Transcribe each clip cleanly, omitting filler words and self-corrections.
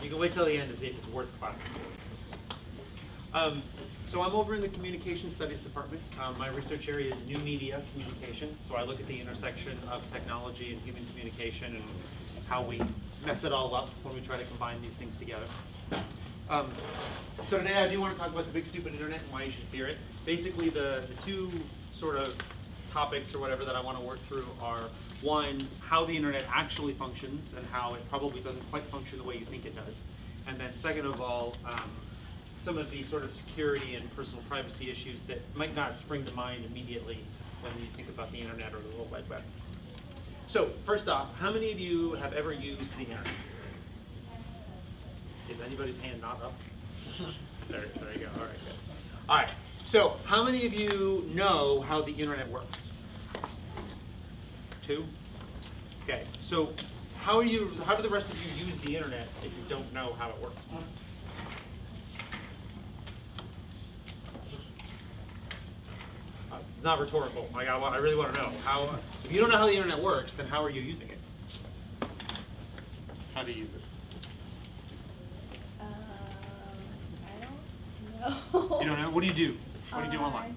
You can wait till the end to see if it's worth clapping for. So I'm over in the Communication Studies Department. My research area is new media communication. So I look at the intersection of technology and human communication and how we mess it all up when we try to combine these things together. So today I do want to talk about the big stupid internet and why you should fear it. Basically the two sort of topics or whatever that I want to work through are, one, how the internet actually functions and how it probably doesn't quite function the way you think it does. And then second of all, some of the sort of security and personal privacy issues that might not spring to mind immediately when you think about the internet or the World Wide Web. So first off, how many of you have ever used the internet? Is anybody's hand not up? There you go. All right, good. All right. So how many of you know how the internet works? 2? Okay. So how do the rest of you use the internet if you don't know how it works? It's not rhetorical. Like, I really want to know. If you don't know how the internet works, then how are you using it? How do you use it? I don't know. You don't know? What do you do? What do you do online?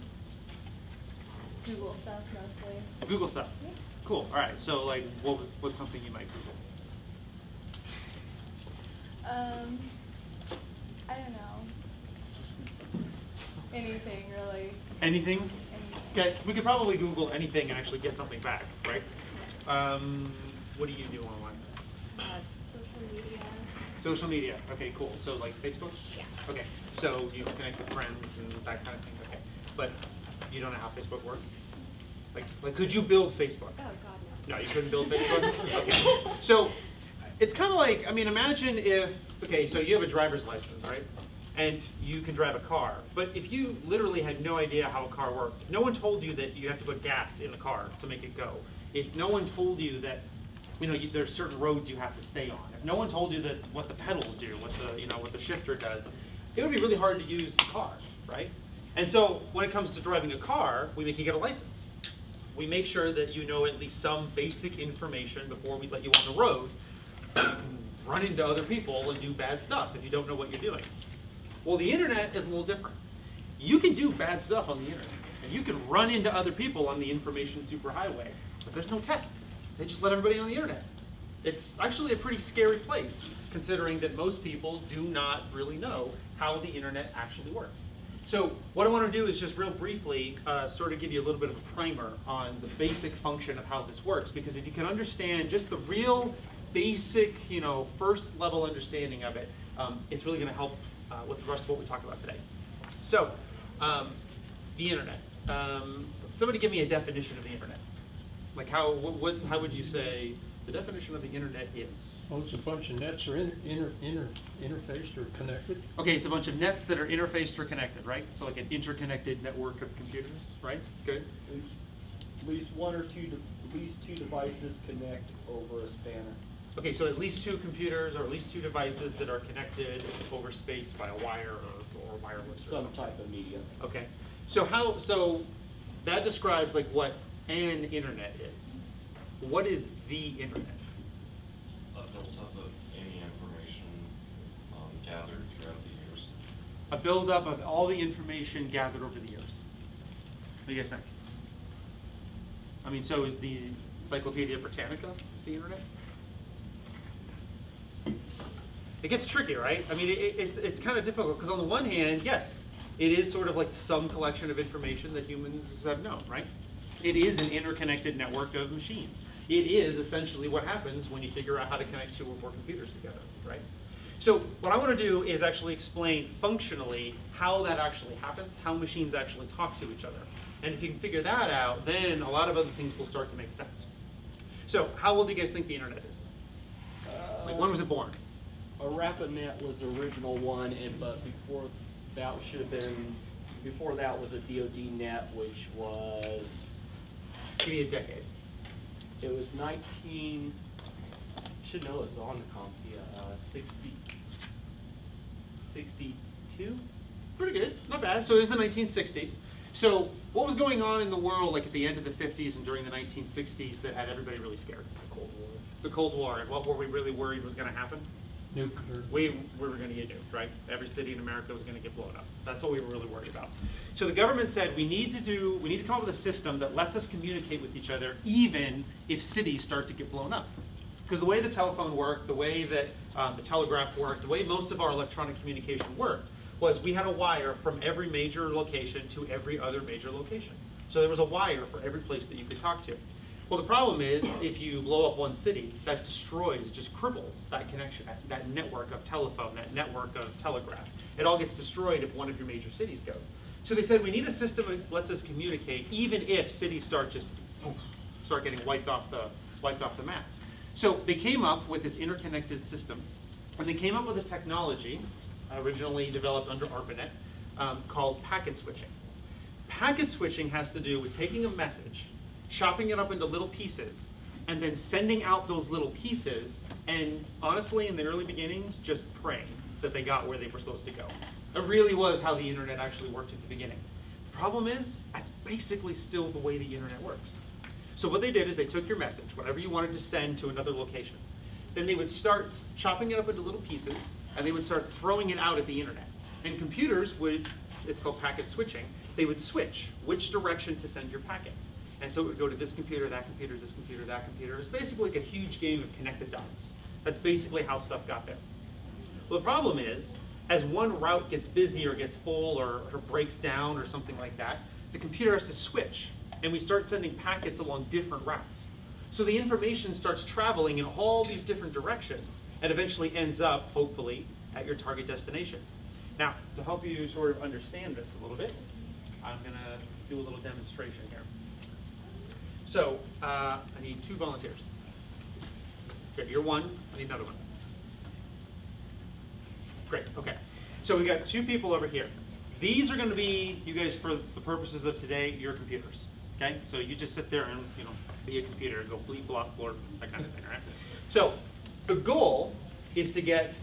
Google stuff mostly. Google stuff? Yeah. Cool. All right. So, like, what's something you might Google? I don't know. Anything, really. Anything? Okay, we could probably Google anything and actually get something back, right? What do you do online? Social media. Social media. Okay, cool. So like Facebook? Yeah. Okay. So you connect with friends and that kind of thing. Okay. But you don't know how Facebook works? Like could you build Facebook? Oh God, no. No, you couldn't build Facebook? Okay. So it's kind of like, I mean, imagine if, okay, so you have a driver's license, right? And you can drive a car. But if you literally had no idea how a car worked, if no one told you that you have to put gas in the car to make it go, if no one told you that, you know, there's certain roads you have to stay on, if no one told you that what the pedals do, what the shifter does, it would be really hard to use the car, right? And so when it comes to driving a car, we make you get a license. We make sure that you know at least some basic information before we let you on the road. You can run into other people and do bad stuff if you don't know what you're doing. Well, the internet is a little different. You can do bad stuff on the internet, and you can run into other people on the information superhighway, but there's no test. They just let everybody on the internet. It's actually a pretty scary place, considering that most people do not really know how the internet actually works. So what I want to do is just real briefly sort of give you a little bit of a primer on the basic function of how this works, because if you can understand just the real basic, first level understanding of it, it's really going to help with the rest of what we talk about today. So, the internet. Somebody give me a definition of the internet. Like how would you say the definition of the internet is? Well, it's a bunch of nets are interfaced or connected. Okay, it's a bunch of nets that are interfaced or connected, right? So like an interconnected network of computers, right? Good. At least two devices connect over a spanner. Okay, so at least 2 computers or at least 2 devices that are connected over space by a wire or wireless or Some something. type of medium. Okay, so that describes like what an internet is. What is the internet? A built-up of any information gathered throughout the years. A buildup of all the information gathered over the years. What do you guys think? I mean, so is the Encyclopedia Britannica the internet? It gets tricky, right? I mean, it's kind of difficult because on the one hand, yes, it is sort of like some collection of information that humans have known, right? It is an interconnected network of machines. It is essentially what happens when you figure out how to connect 2 or more computers together, right? So what I want to do is actually explain functionally how that actually happens, how machines actually talk to each other. And if you can figure that out, then a lot of other things will start to make sense. So how old do you guys think the internet is? Like when was it born? A RapidNet was the original one, but before that was a DoD net, which was. Give me a decade. It was 19. Should know it's on the CompTIA. 62. Pretty good, not bad. So it was the 1960s. So what was going on in the world like at the end of the 50s and during the 1960s that had everybody really scared? Cold War. The Cold War, and what were we really worried was going to happen? Nuclear. we were going to get nuked, right? Every city in America was going to get blown up. That's what we were really worried about. So the government said we need to come up with a system that lets us communicate with each other even if cities start to get blown up. Because the way the telephone worked, the way that the telegraph worked, the way most of our electronic communication worked was we had a wire from every major location to every other major location. So there was a wire for every place that you could talk to. Well, the problem is if you blow up one city, that destroys, just cripples that connection, that network of telephone, that network of telegraph. It all gets destroyed if one of your major cities goes. So they said we need a system that lets us communicate even if cities start getting wiped off the map. So they came up with this interconnected system, and they came up with a technology originally developed under ARPANET called packet switching. Packet switching has to do with taking a message, chopping it up into little pieces, and then sending out those little pieces, and honestly, in the early beginnings, just praying that they got where they were supposed to go. It really was how the internet actually worked at the beginning. The problem is, that's basically still the way the internet works. So what they did is they took your message, whatever you wanted to send to another location. Then they would start chopping it up into little pieces, and they would start throwing it out at the internet. And computers would, it's called packet switching, they would switch which direction to send your packet. And so it would go to this computer, that computer, this computer, that computer. It's basically like a huge game of connected dots. That's basically how stuff got there. Well, the problem is, as one route gets busy or gets full or breaks down or something like that, the computer has to switch, and we start sending packets along different routes. So the information starts traveling in all these different directions and eventually ends up, hopefully, at your target destination. Now, to help you sort of understand this a little bit, I'm going to do a little demonstration here. So, I need 2 volunteers. Good, you're 1, I need another 1. Great, okay. So we got 2 people over here. These are going to be, you guys, for the purposes of today, your computers. Okay, so you just sit there and, you know, be a computer and go bleep, blop, blurp, that kind of thing, right? So the goal is to get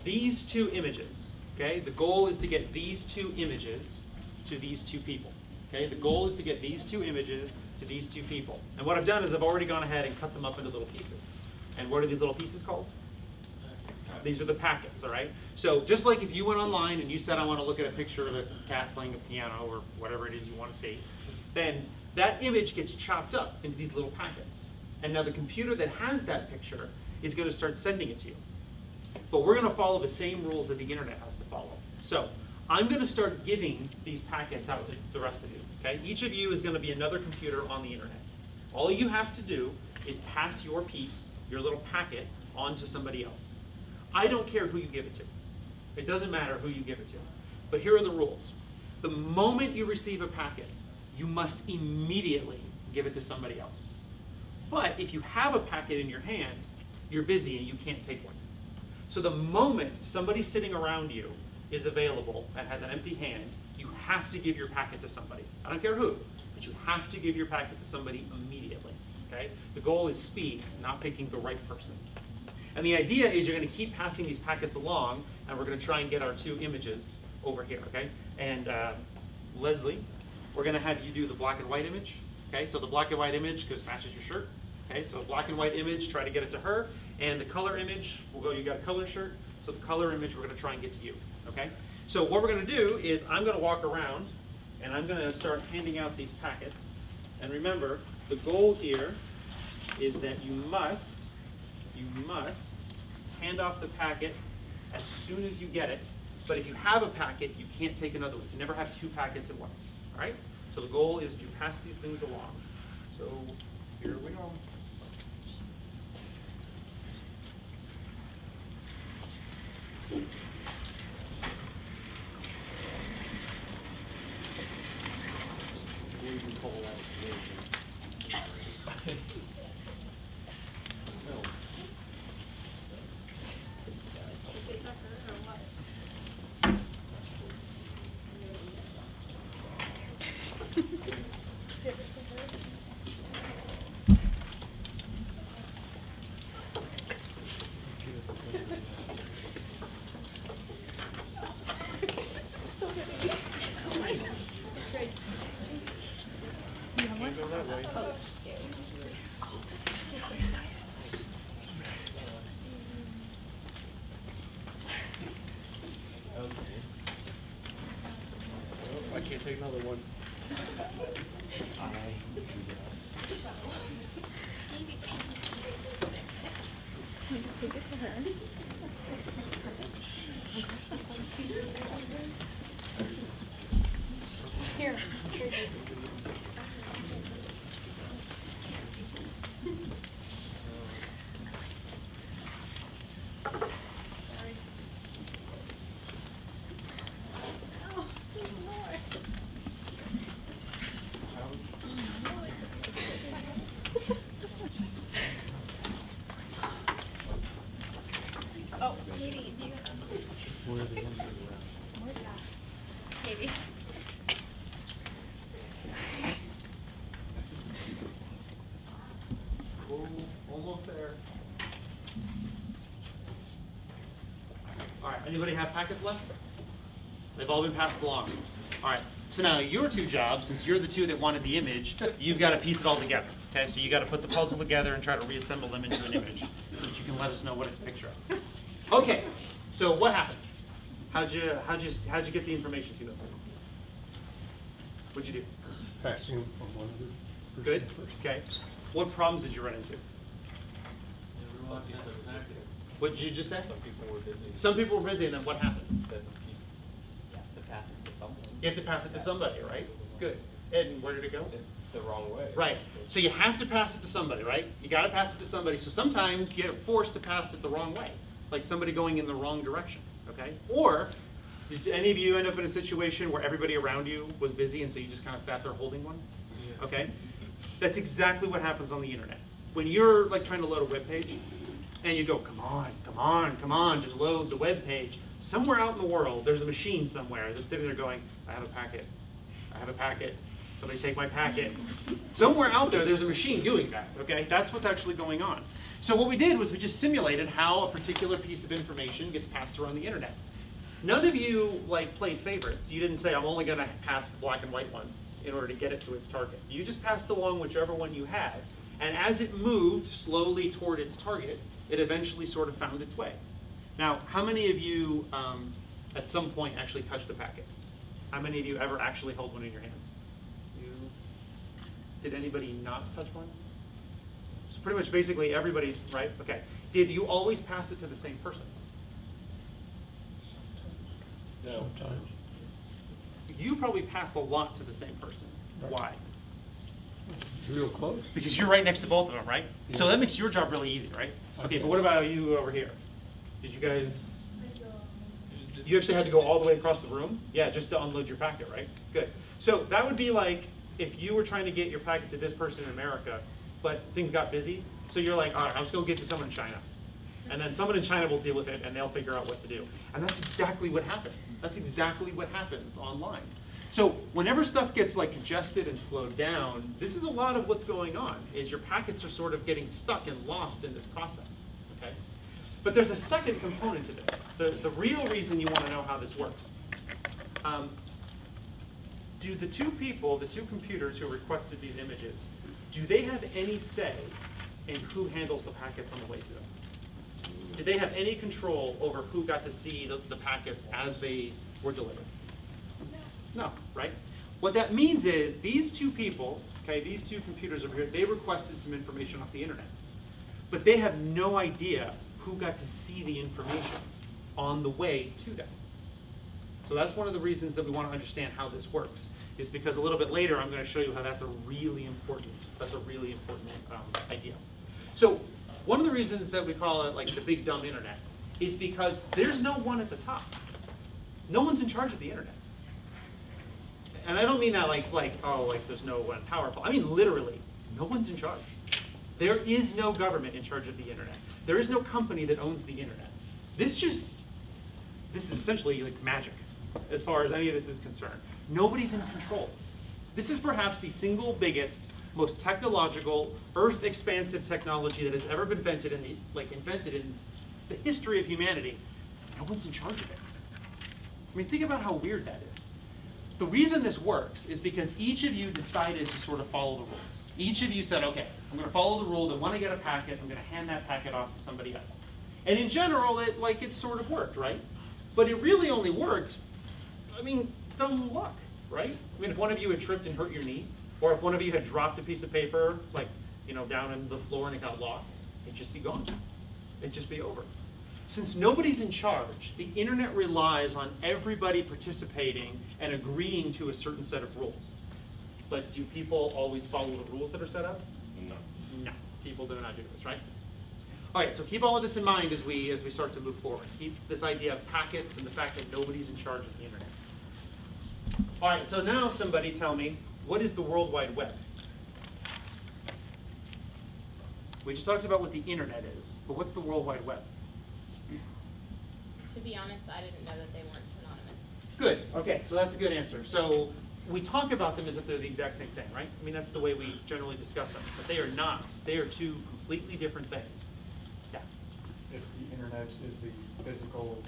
these 2 images, okay? The goal is to get these 2 images to these 2 people, okay? The goal is to get these 2 images to these 2 people. And what I've done is I've already gone ahead and cut them up into little pieces. And what are these little pieces called? These are the packets, all right? So just like if you went online and you said, I want to look at a picture of a cat playing a piano or whatever it is you want to see, then that image gets chopped up into these little packets. And now the computer that has that picture is going to start sending it to you. But we're going to follow the same rules that the internet has to follow. So I'm going to start giving these packets out to the rest of you, okay? Each of you is going to be another computer on the internet. All you have to do is pass your piece, your little packet, on to somebody else. I don't care who you give it to. It doesn't matter who you give it to. But here are the rules. The moment you receive a packet, you must immediately give it to somebody else. But if you have a packet in your hand, you're busy and you can't take one. So the moment somebody sitting around you is available and has an empty hand, you have to give your packet to somebody. I don't care who, but you have to give your packet to somebody immediately. Okay? The goal is speed, not picking the right person. And the idea is you're going to keep passing these packets along, and we're going to try and get our 2 images over here, okay? And Leslie, we're going to have you do the black and white image, okay? So the black and white image goes matches your shirt, okay? So black and white image, try to get it to her, and the color image, we'll go, you got a color shirt, so the color image we're going to try and get to you, okay? So what we're going to do is I'm going to walk around, and I'm going to start handing out these packets. And remember, the goal here is that you must hand off the packet as soon as you get it. But if you have a packet, you can't take another one. You never have 2 packets at once. All right? So the goal is to pass these things along. So here we go. We can pull that information. another one. Take it to her. Here. Oh, there's more. Oh, Katie, do you Where are the ones that more that? Katie. Almost there. All right, anybody have packets left? They've all been passed along. All right, so now your two jobs, since you're the two that wanted the image, you've got to piece it all together. Okay, so you got to put the puzzle together and try to reassemble them into an image so that you can let us know what it's a picture of. Okay, so what happened? How'd you get the information to them? What'd you do? passing them from one to the Good. person to person. Okay. What problems did you run into? What did you just say? Some people were busy. Some people were busy, and then what happened? Then you have to pass it to someone. You have to pass it to somebody, right? Good. And where did it go? It's the wrong way. Right. So you have to pass it to somebody, right? You got to pass it to somebody. So sometimes you get forced to pass it the wrong way, like somebody going in the wrong direction, okay? Or did any of you end up in a situation where everybody around you was busy and so you just kind of sat there holding one? Yeah. Okay? That's exactly what happens on the internet. When you're like trying to load a web page and you go, come on, come on, come on, just load the web page. Somewhere out in the world, there's a machine somewhere that's sitting there going, I have a packet. I have a packet. Somebody take my packet. Somewhere out there, there's a machine doing that, okay? That's what's actually going on. So what we did was we just simulated how a particular piece of information gets passed around the internet. None of you like played favorites. You didn't say, I'm only gonna pass the black and white one in order to get it to its target. You just passed along whichever one you had. And as it moved slowly toward its target, it eventually sort of found its way. Now, how many of you at some point actually touched a packet? How many of you ever actually held one in your hands? Did anybody not touch one? So pretty much basically everybody, right? Okay. Did you always pass it to the same person? No. Sometimes. You probably passed a lot to the same person. Right. Why? Real close. Because you're right next to both of them, right? So Yeah. that makes your job really easy, right? Okay, Okay. but what about you over here? Did you guys, you actually had to go all the way across the room? Yeah, just to unload your packet, right? Good. So that would be like if you were trying to get your packet to this person in America, but things got busy, so you're like, all right, I'm just going to get to someone in China. And then someone in China will deal with it, and they'll figure out what to do. And that's exactly what happens. That's exactly what happens online. So whenever stuff gets like congested and slowed down, this is a lot of what's going on, is your packets are sort of getting stuck and lost in this process, okay? But there's a second component to this. The real reason you want to know how this works. Do the two people, the two computers who requested these images, do they have any say in who handles the packets on the way to them? Did they have any control over who got to see the packets as they were delivered? No, right? What that means is these two people, okay, these two computers over here, they requested some information off the internet. But they have no idea who got to see the information on the way to them. So that's one of the reasons that we want to understand how this works, is because a little bit later I'm going to show you how that's a really important idea. So one of the reasons that we call it like the big dumb internet is because there's no one at the top. No one's in charge of the internet. And I don't mean that like there's no one powerful. I mean literally, no one's in charge. There is no government in charge of the internet. There is no company that owns the internet. This is essentially like magic as far as any of this is concerned. Nobody's in control. This is perhaps the single biggest, most technological, earth-expansive technology that has ever been invented in the history of humanity. No one's in charge of it. I mean, think about how weird that is. The reason this works is because each of you decided to sort of follow the rules. Each of you said, okay, I'm going to follow the rule that when I get a packet, I'm going to hand that packet off to somebody else. And in general, it sort of worked, right? But it really only works, I mean, dumb luck. right? I mean, if one of you had tripped and hurt your knee, or if one of you had dropped a piece of paper, like, you know, down on the floor and it got lost, it'd just be gone. It'd just be over. Since nobody's in charge, the internet relies on everybody participating and agreeing to a certain set of rules. But do people always follow the rules that are set up? No. No, people do not do this, right? All right, so keep all of this in mind as we start to move forward. Keep this idea of packets and the fact that nobody's in charge of the internet. All right, so now somebody tell me, what is the World Wide Web? We just talked about what the internet is, but what's the World Wide Web? To be honest, I didn't know that they weren't synonymous. Good, okay, so that's a good answer. So we talk about them as if they're the exact same thing, right? I mean, that's the way we generally discuss them, but they are not. They are two completely different things. Yeah. If the internet is the physical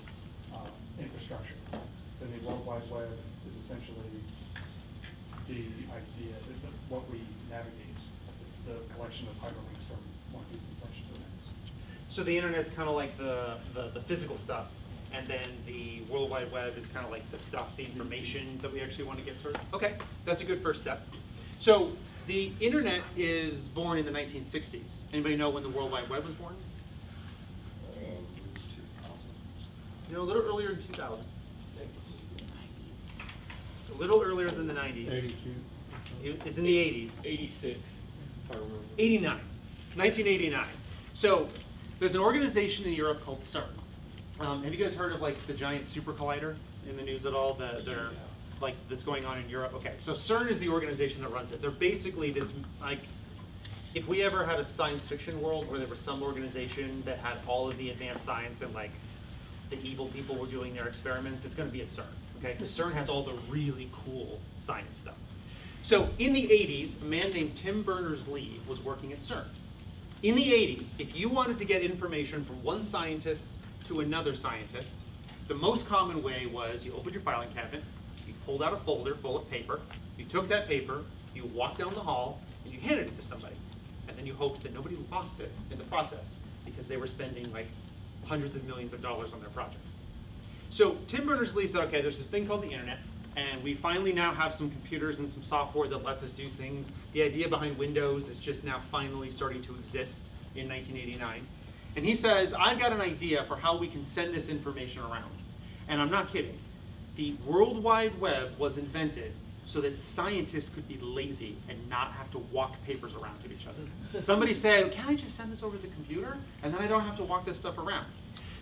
infrastructure, then the World Wide Web is essentially the idea, what we navigate. It's the collection of hyperlinks from one piece of information to the next. So the internet's kind of like the physical stuff, and then the World Wide Web is kind of like the stuff, the information that we actually want to get through. Okay, that's a good first step. So the internet is born in the 1960s. Anybody know when the World Wide Web was born? 2000. You know, a little earlier than 2000. A little earlier than the 90s. 82. It's in the 80s. 86, if I remember. 89, 1989. So there's an organization in Europe called CERN. Have you guys heard of like the giant super collider in the news at all? That's going on in Europe. Okay, so CERN is the organization that runs it. They're basically this, like, if we ever had a science fiction world where there was some organization that had all of the advanced science and like the evil people were doing their experiments, it's going to be at CERN. Okay, because CERN has all the really cool science stuff. So in the 80s, a man named Tim Berners-Lee was working at CERN. In the 80s, if you wanted to get information from one scientist to another scientist, the most common way was you opened your filing cabinet, you pulled out a folder full of paper, you took that paper, you walked down the hall, and you handed it to somebody. And then you hoped that nobody lost it in the process because they were spending like hundreds of millions of dollars on their projects. So Tim Berners-Lee said, okay, there's this thing called the internet, and we finally now have some computers and some software that lets us do things. The idea behind Windows is just now finally starting to exist in 1989. And he says, I've got an idea for how we can send this information around. And I'm not kidding. The World Wide Web was invented so that scientists could be lazy and not have to walk papers around to each other. Somebody said, can I just send this over to the computer? And then I don't have to walk this stuff around.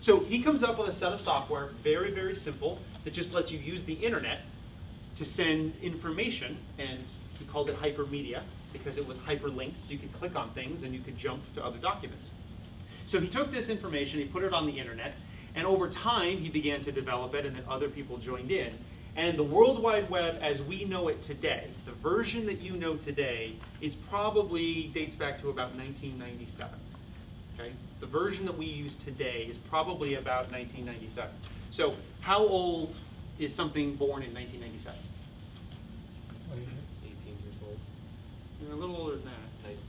So he comes up with a set of software, very, very simple, that just lets you use the internet to send information, and he called it hypermedia because it was hyperlinks. You could click on things and you could jump to other documents. So he took this information, he put it on the internet, and over time he began to develop it, and then other people joined in. And the World Wide Web as we know it today, the version that you know today, is probably dates back to about 1997. Okay? The version that we use today is probably about 1997. So how old is something born in 1997? 18 years old. You're a little older than that. 22.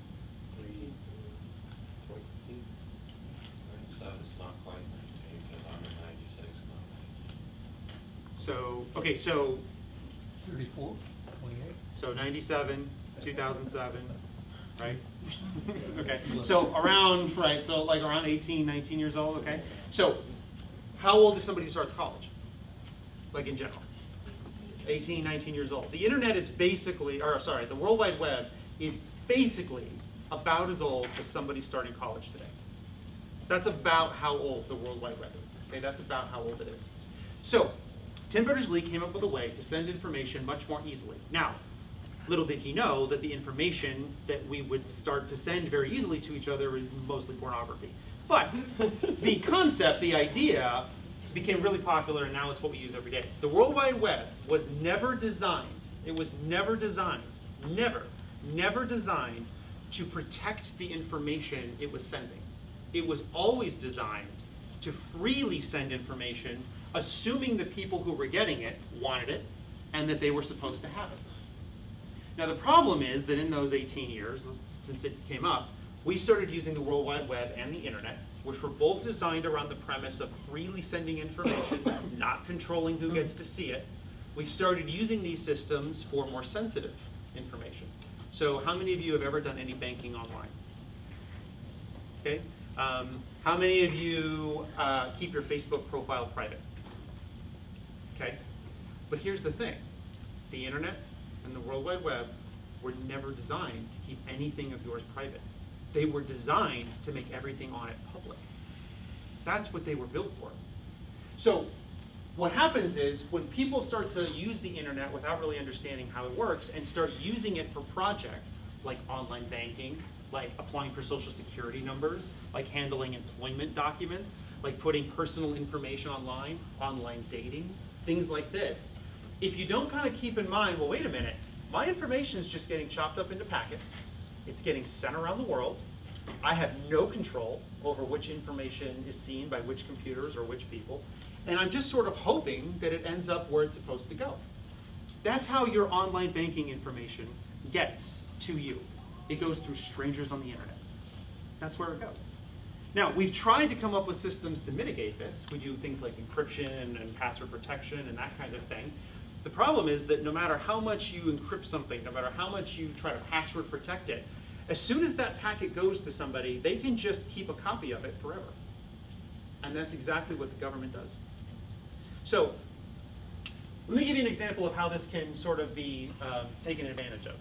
97 is not quite 19 because I'm in 96 now. So, okay, so 34, 28. So 97, 2007, right? Okay, so around, right, so like around 18, 19 years old, okay? So how old is somebody who starts college? Like in general? 18, 19 years old. The internet is basically, or sorry, the World Wide Web is basically about as old as somebody starting college today. That's about how old the World Wide Web is, okay? That's about how old it is. So Tim Berners-Lee came up with a way to send information much more easily. Now, little did he know that the information that we would start to send very easily to each other is mostly pornography. But the concept, the idea, became really popular, and now it's what we use every day. The World Wide Web was never designed, it was never designed, never designed to protect the information it was sending. It was always designed to freely send information, assuming the people who were getting it wanted it, and that they were supposed to have it. Now the problem is that in those 18 years, since it came up, we started using the World Wide Web and the internet, which were both designed around the premise of freely sending information, not controlling who gets to see it. we've started using these systems for more sensitive information. So how many of you have ever done any banking online? Okay. How many of you keep your Facebook profile private? Okay. But here's the thing. The internet and the World Wide Web were never designed to keep anything of yours private. They were designed to make everything on it public. That's what they were built for. So what happens is when people start to use the internet without really understanding how it works and start using it for projects like online banking, like applying for social security numbers, like handling employment documents, like putting personal information online, online dating, things like this. If you don't kind of keep in mind, well, wait a minute, my information is just getting chopped up into packets. It's getting sent around the world. I have no control over which information is seen by which computers or which people. And I'm just sort of hoping that it ends up where it's supposed to go. That's how your online banking information gets to you. It goes through strangers on the internet. That's where it goes. Now, we've tried to come up with systems to mitigate this. We do things like encryption and password protection and that kind of thing. The problem is that no matter how much you encrypt something, no matter how much you try to password protect it, as soon as that packet goes to somebody, they can just keep a copy of it forever. And that's exactly what the government does. So let me give you an example of how this can sort of be taken advantage of.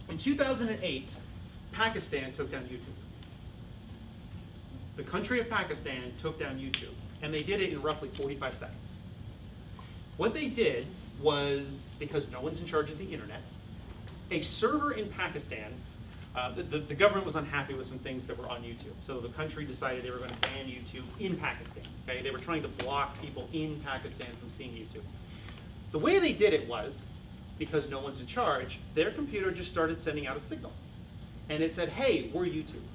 In 2008, Pakistan took down YouTube. The country of Pakistan took down YouTube, and they did it in roughly 45 seconds. What they did was, because no one's in charge of the internet, a server in Pakistan, the government was unhappy with some things that were on YouTube. So the country decided they were going to ban YouTube in Pakistan. Okay? They were trying to block people in Pakistan from seeing YouTube. The way they did it was, because no one's in charge, their computer just started sending out a signal. And it said, hey, we're YouTube.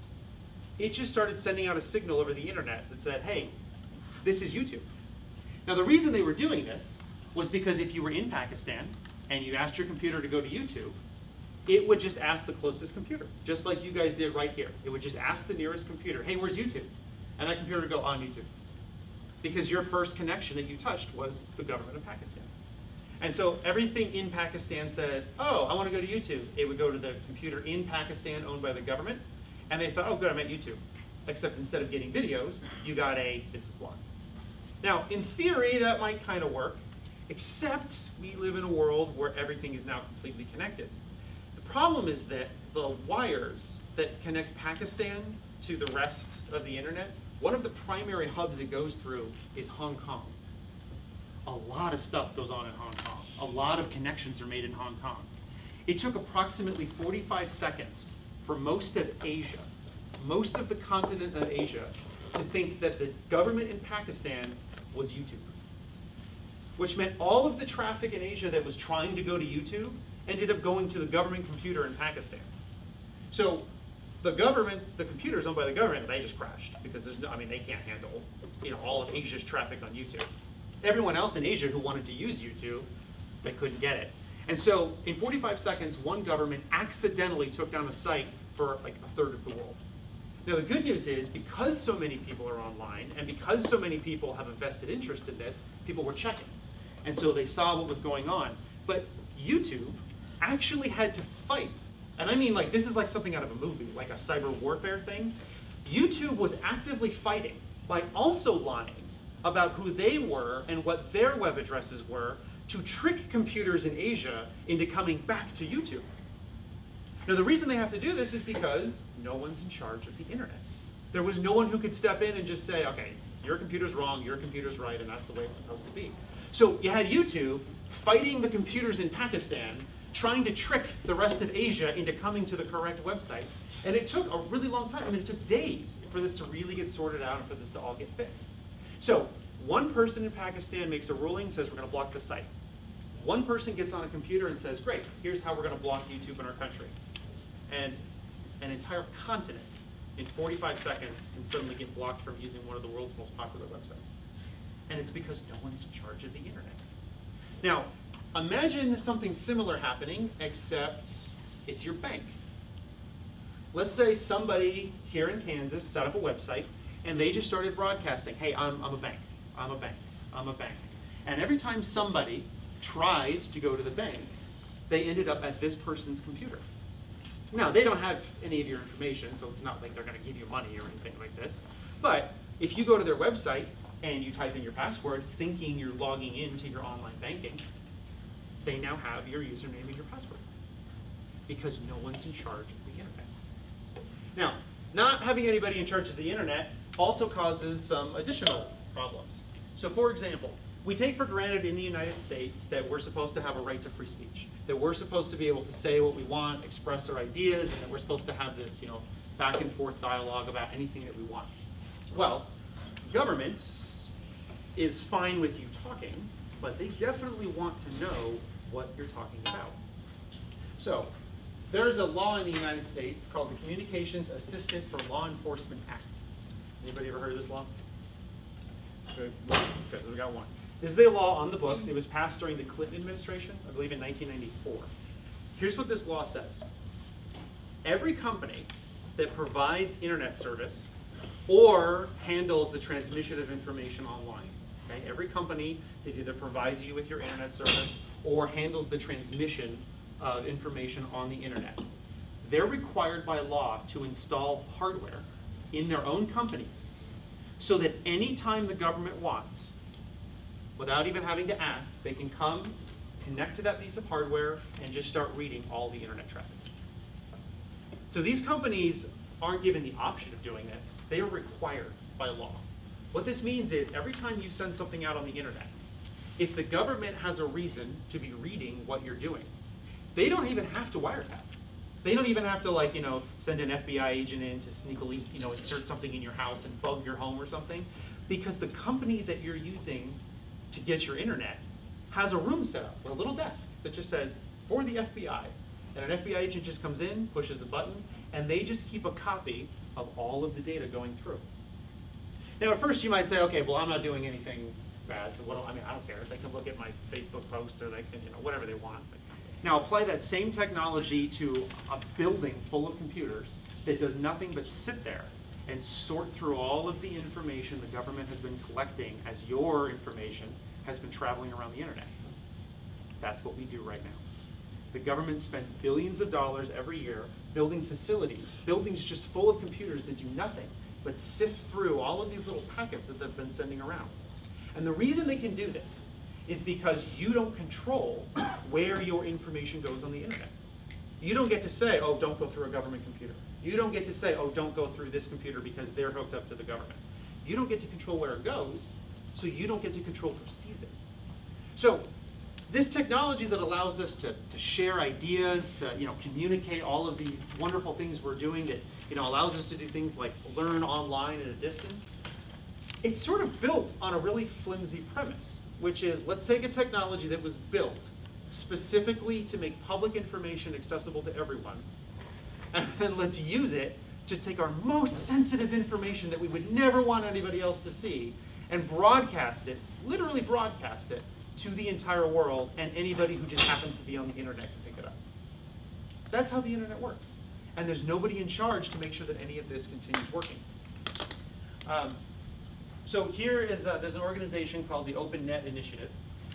It just started sending out a signal over the internet that said, hey, this is YouTube. Now the reason they were doing this was because if you were in Pakistan and you asked your computer to go to YouTube, it would just ask the closest computer, just like you guys did right here. It would just ask the nearest computer, hey, where's YouTube? And that computer would go on YouTube. Because your first connection that you touched was the government of Pakistan. And so everything in Pakistan said, oh, I want to go to YouTube. It would go to the computer in Pakistan owned by the government. And they thought, oh, good, I'm at YouTube. Except instead of getting videos, you got a, this is blog. Now, in theory, that might kind of work, except we live in a world where everything is now completely connected. The problem is that the wires that connect Pakistan to the rest of the internet, one of the primary hubs it goes through is Hong Kong. A lot of stuff goes on in Hong Kong. A lot of connections are made in Hong Kong. It took approximately 45 seconds for most of Asia, most of the continent of Asia, to think that the government in Pakistan was YouTube. Which meant all of the traffic in Asia that was trying to go to YouTube ended up going to the government computer in Pakistan. So the government, the computers owned by the government, they just crashed because there's no, I mean, they can't handle, all of Asia's traffic on YouTube. Everyone else in Asia who wanted to use YouTube, they couldn't get it. And so in 45 seconds, one government accidentally took down a site for like a third of the world. Now the good news is, because so many people are online, and because so many people have a vested interest in this, people were checking. And so they saw what was going on. But YouTube actually had to fight. And I mean, like, this is like something out of a movie, like a cyber warfare thing. YouTube was actively fighting by also lying about who they were and what their web addresses were to trick computers in Asia into coming back to YouTube. Now the reason they have to do this is because no one's in charge of the internet. There was no one who could step in and just say, okay, your computer's wrong, your computer's right, and that's the way it's supposed to be. So you had YouTube fighting the computers in Pakistan, trying to trick the rest of Asia into coming to the correct website. And it took a really long time. I mean, it took days for this to really get sorted out and for this to all get fixed. So one person in Pakistan makes a ruling, says we're going to block the site. One person gets on a computer and says, great, here's how we're going to block YouTube in our country. And an entire continent in 45 seconds can suddenly get blocked from using one of the world's most popular websites. And it's because no one's in charge of the internet. Now, imagine something similar happening, except it's your bank. Let's say somebody here in Kansas set up a website, and they just started broadcasting, hey, I'm a bank, I'm a bank, I'm a bank. And every time somebody tried to go to the bank, they ended up at this person's computer. Now, they don't have any of your information, so it's not like they're going to give you money or anything like this. But if you go to their website and you type in your password thinking you're logging into your online banking, they now have your username and your password because no one's in charge of the internet. Now, not having anybody in charge of the internet also causes some additional problems. So for example, we take for granted in the United States that we're supposed to have a right to free speech, that we're supposed to be able to say what we want, express our ideas, and that we're supposed to have this, back and forth dialogue about anything that we want. Well, government is fine with you talking, but they definitely want to know what you're talking about. So, there's a law in the United States called the Communications Assistant for Law Enforcement Act. Anybody ever heard of this law? Good. Okay, so we got one. This is a law on the books. It was passed during the Clinton administration, I believe in 1994. Here's what this law says. Every company that provides internet service or handles the transmission of information online, okay? Every company that either provides you with your internet service or handles the transmission of information on the internet, they're required by law to install hardware in their own companies so that anytime the government wants, without even having to ask, they can come, connect to that piece of hardware, and just start reading all the internet traffic. So these companies aren't given the option of doing this. They are required by law. What this means is every time you send something out on the internet, if the government has a reason to be reading what you're doing, they don't even have to wiretap. They don't even have to send an FBI agent in to sneakily insert something in your house and bug your home or something, because the company that you're using to get your internet has a room set up with a little desk that just says, for the FBI. And an FBI agent just comes in, pushes a button, and they just keep a copy of all of the data going through. Now at first you might say, okay, well I'm not doing anything bad, so I don't care. They can look at my Facebook posts or they can, whatever they want. Now apply that same technology to a building full of computers that does nothing but sit there and sort through all of the information the government has been collecting as your information has been traveling around the internet. That's what we do right now. The government spends billions of dollars every year building facilities, buildings just full of computers that do nothing but sift through all of these little packets that they've been sending around. And the reason they can do this is because you don't control where your information goes on the internet. You don't get to say, oh, don't go through a government computer. You don't get to say, oh, don't go through this computer because they're hooked up to the government. You don't get to control where it goes, so you don't get to control who sees it. So this technology that allows us to share ideas, to communicate all of these wonderful things we're doing that allows us to do things like learn online at a distance, it's sort of built on a really flimsy premise, which is let's take a technology that was built specifically to make public information accessible to everyone, and then let's use it to take our most sensitive information that we would never want anybody else to see and broadcast it, literally broadcast it, to the entire world, and anybody who just happens to be on the internet can pick it up. That's how the internet works. And there's nobody in charge to make sure that any of this continues working. So here is, there's an organization called the Open Net Initiative,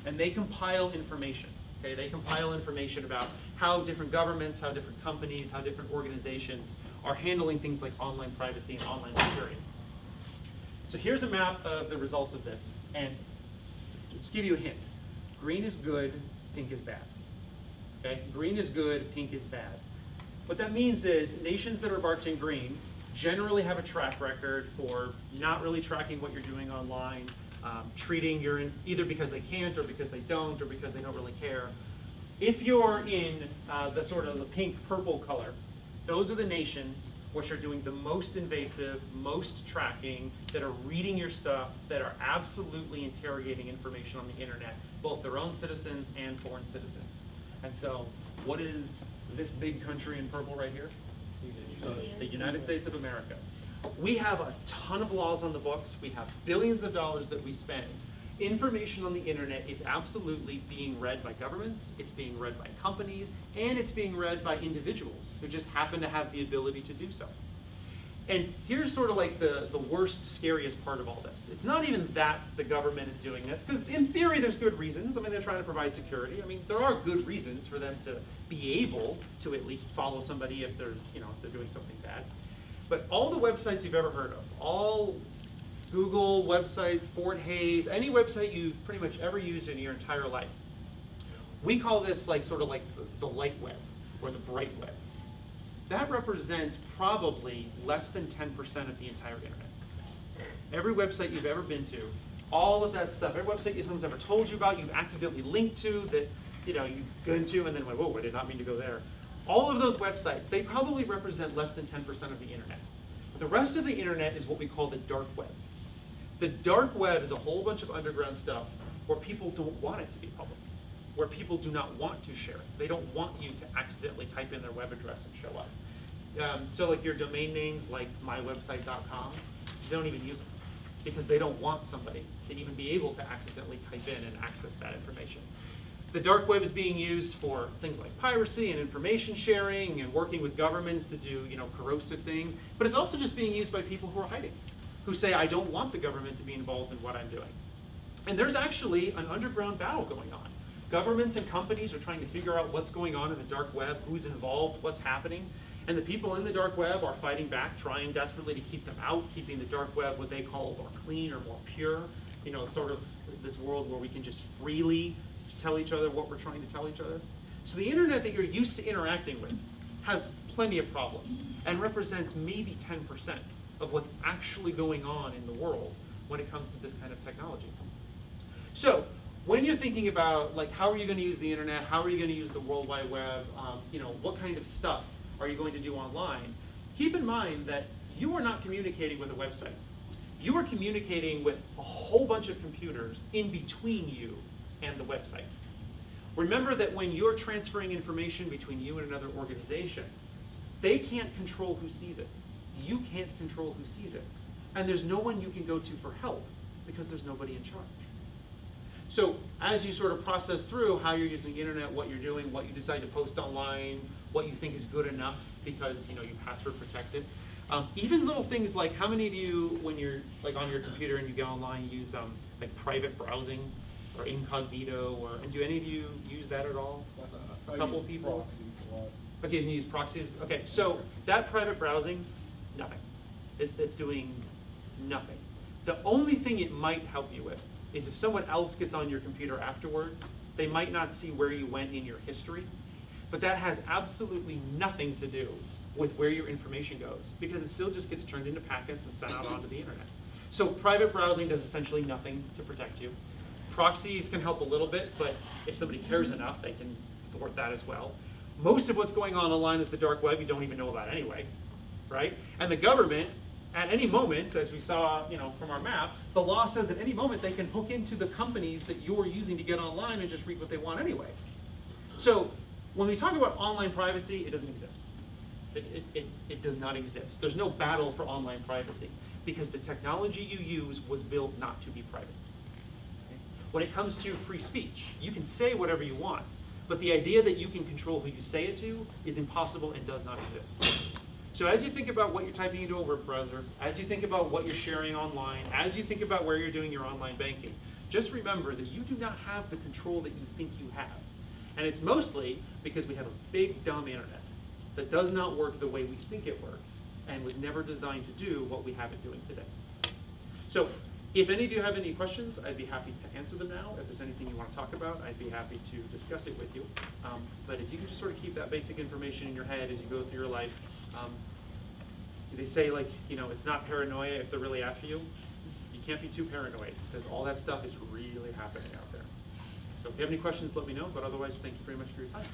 and they compile information. Okay? They compile information about how different governments, how different companies, how different organizations are handling things like online privacy and online security. So here's a map of the results of this, and just give you a hint. Green is good, pink is bad. Okay? Green is good, pink is bad. What that means is nations that are marked in green generally have a track record for not really tracking what you're doing online, treating either because they can't or because they don't or because they don't really care. If you're in the sort of the pink-purple color, those are the nations which are doing the most invasive, most tracking, that are reading your stuff, that are absolutely interrogating information on the internet, both their own citizens and foreign citizens. And so, what is this big country in purple right here? The United States of America. We have a ton of laws on the books. We have billions of dollars that we spend. Information on the internet is absolutely being read by governments, it's being read by companies, and it's being read by individuals who just happen to have the ability to do so. And here's sort of like the worst, scariest part of all this. It's not even that the government is doing this, because in theory there's good reasons. I mean, they're trying to provide security. I mean, there are good reasons for them to be able to at least follow somebody if there's, if they're doing something bad. But all the websites you've ever heard of, all Google website, Fort Hayes, any website you've pretty much ever used in your entire life, we call this like sort of like the light web or the bright web. That represents probably less than 10% of the entire internet. Every website you've ever been to, all of that stuff, every website someone's ever told you about, you've accidentally linked to, that you've gone to and then went, whoa, I did not mean to go there. All of those websites, they probably represent less than 10% of the internet. The rest of the internet is what we call the dark web. The dark web is a whole bunch of underground stuff where people don't want it to be public, where people do not want to share it. They don't want you to accidentally type in their web address and show up. So like your domain names like mywebsite.com, they don't even use them because they don't want somebody to even be able to accidentally type in and access that information. The dark web is being used for things like piracy and information sharing and working with governments to do corrosive things, but it's also just being used by people who are hiding, who say, I don't want the government to be involved in what I'm doing. And there's actually an underground battle going on. Governments and companies are trying to figure out what's going on in the dark web, who's involved, what's happening. And the people in the dark web are fighting back, trying desperately to keep them out, keeping the dark web what they call more clean or more pure, sort of this world where we can just freely tell each other what we're trying to tell each other. So the internet that you're used to interacting with has plenty of problems and represents maybe 10% of what's actually going on in the world when it comes to this kind of technology. So when you're thinking about how are you going to use the internet, how are you going to use the World Wide Web, what kind of stuff are you going to do online, keep in mind that you are not communicating with a website. You are communicating with a whole bunch of computers in between you and the website. Remember that when you're transferring information between you and another organization, they can't control who sees it. You can't control who sees it. And there's no one you can go to for help because there's nobody in charge. So as you sort of process through how you're using the internet, what you're doing, what you decide to post online, what you think is good enough because you password protected, even little things like how many of you, when you're on your computer and you go online, use private browsing or incognito, and do any of you use that at all? A couple people? Okay, you use proxies. Okay, so that private browsing, nothing. It's doing nothing. The only thing it might help you with is if someone else gets on your computer afterwards, they might not see where you went in your history, but that has absolutely nothing to do with where your information goes because it still just gets turned into packets and sent out onto the internet. So private browsing does essentially nothing to protect you. Proxies can help a little bit, but if somebody cares enough, they can thwart that as well. Most of what's going on online is the dark web you don't even know about anyway, right? And the government, at any moment, as we saw from our map, the law says at any moment they can hook into the companies that you're using to get online and just read what they want anyway. So when we talk about online privacy, it doesn't exist. It does not exist. There's no battle for online privacy because the technology you use was built not to be private. Okay? When it comes to free speech, you can say whatever you want, but the idea that you can control who you say it to is impossible and does not exist. So as you think about what you're typing into a web browser, as you think about what you're sharing online, as you think about where you're doing your online banking, just remember that you do not have the control that you think you have. And it's mostly because we have a big, dumb internet that does not work the way we think it works and was never designed to do what we have it doing today. So if any of you have any questions, I'd be happy to answer them now. If there's anything you want to talk about, I'd be happy to discuss it with you. But if you can just sort of keep that basic information in your head as you go through your life, they say it's not paranoia if they're really after you. You can't be too paranoid because all that stuff is really happening out there. So if you have any questions, let me know. But otherwise, thank you very much for your time.